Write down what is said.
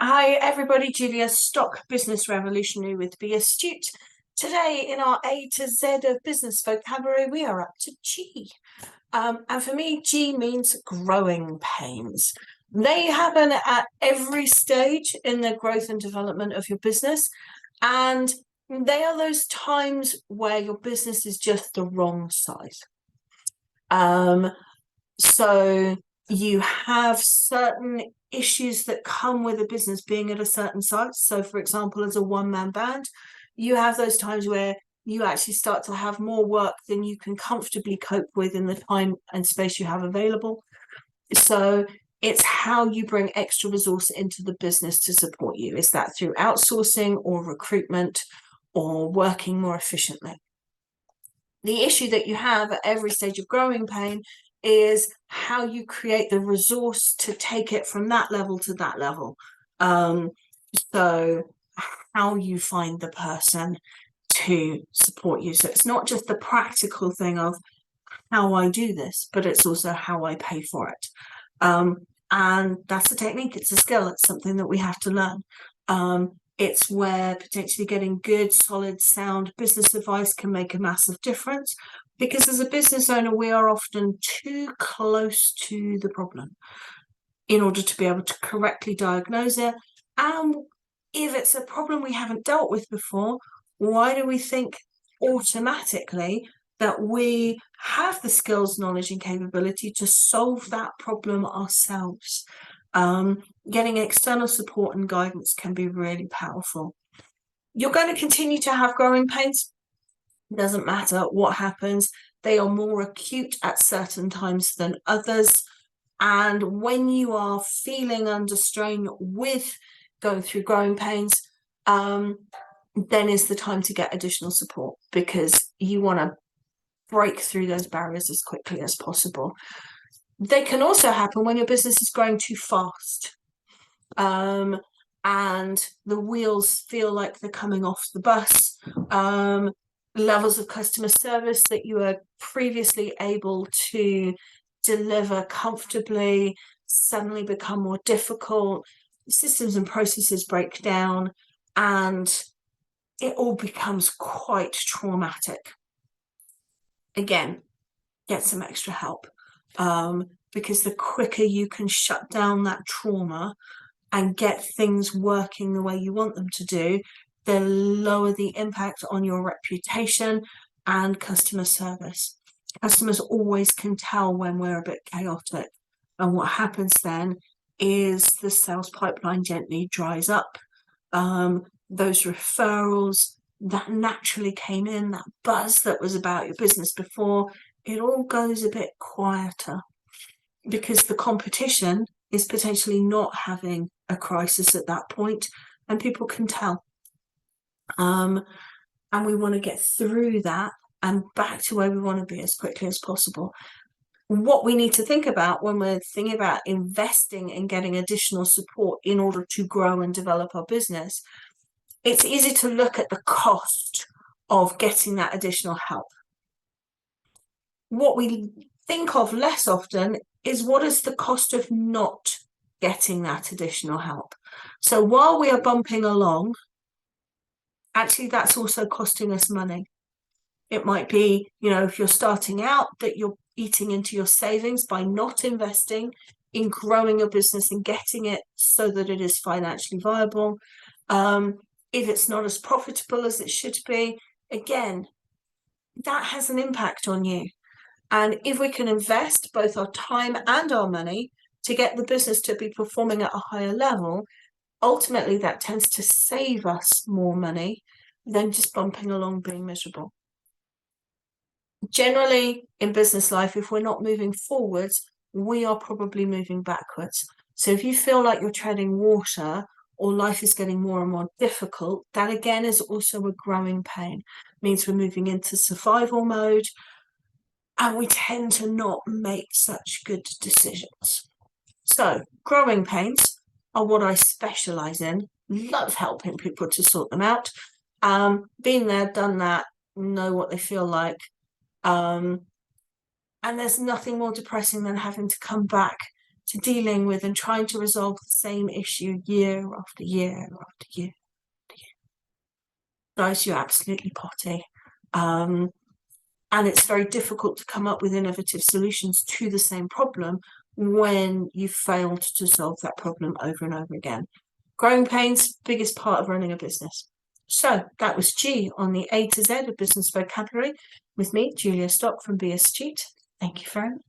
Hi, everybody. Julia, Stock Business Revolutionary with Be Astute. Today, in our A to Z of business vocabulary, we are up to G. And for me, G means growing pains. They happen at every stage in the growth and development of your business. And they are those times where your business is just the wrong size. So you have certain issues that come with a business being at a certain size. So, for example, as a one-man band, you have those times where you actually start to have more work than you can comfortably cope with in the time and space you have available. So it's how you bring extra resource into the business to support you. Is that through outsourcing or recruitment or working more efficiently? The issue that you have at every stage of growing pain is how you create the resource to take it from that level to that level. So how you find the person to support you. So it's not just the practical thing of how I do this, but it's also how I pay for it. And that's a technique, it's a skill, it's something that we have to learn. It's where potentially getting good, solid, sound business advice can make a massive difference, because as a business owner, we are often too close to the problem in order to be able to correctly diagnose it. And if it's a problem we haven't dealt with before, why do we think automatically that we have the skills, knowledge, and capability to solve that problem ourselves? Getting external support and guidance can be really powerful. You're going to continue to have growing pains. It doesn't matter what happens. They are more acute at certain times than others. And when you are feeling under strain with going through growing pains, then is the time to get additional support, because you want to break through those barriers as quickly as possible. They can also happen when your business is growing too fast, and the wheels feel like they're coming off the bus. Levels of customer service that you were previously able to deliver comfortably suddenly become more difficult. Systems and processes break down, and it all becomes quite traumatic. Again, get some extra help, because the quicker you can shut down that trauma and get things working the way you want them to do, the lower the impact on your reputation and customer service. Customers always can tell when we're a bit chaotic, and what happens then is the sales pipeline gently dries up. Those referrals that naturally came in, that buzz that was about your business before, it all goes a bit quieter, because the competition is potentially not having a crisis at that point, and people can tell. And we want to get through that and back to where we want to be as quickly as possible. What we need to think about when we're thinking about investing in getting additional support in order to grow and develop our business, it's easy to look at the cost of getting that additional help. What we think of less often is, what is the cost of not getting that additional help? So while we are bumping along, actually that's also costing us money. It might be, if you're starting out, that you're eating into your savings by not investing in growing your business and getting it so that it is financially viable. If it's not as profitable as it should be, again, that has an impact on you. And if we can invest both our time and our money to get the business to be performing at a higher level, ultimately that tends to save us more money than just bumping along being miserable. Generally, in business life, if we're not moving forwards, we are probably moving backwards. So if you feel like you're treading water, or life is getting more and more difficult, that again is also a growing pain. It means we're moving into survival mode, and we tend to not make such good decisions. So growing pains are what I specialize in. Love helping people to sort them out. Been there, done that, know what they feel like. And there's nothing more depressing than having to come back to dealing with and trying to resolve the same issue year after year after year after year. Drives you absolutely potty. And it's very difficult to come up with innovative solutions to the same problem when you've failed to solve that problem over and over again. Growing pains, biggest part of running a business. So that was G on the A to Z of business vocabulary with me, Julia Stock from Be Astute. Thank you very much.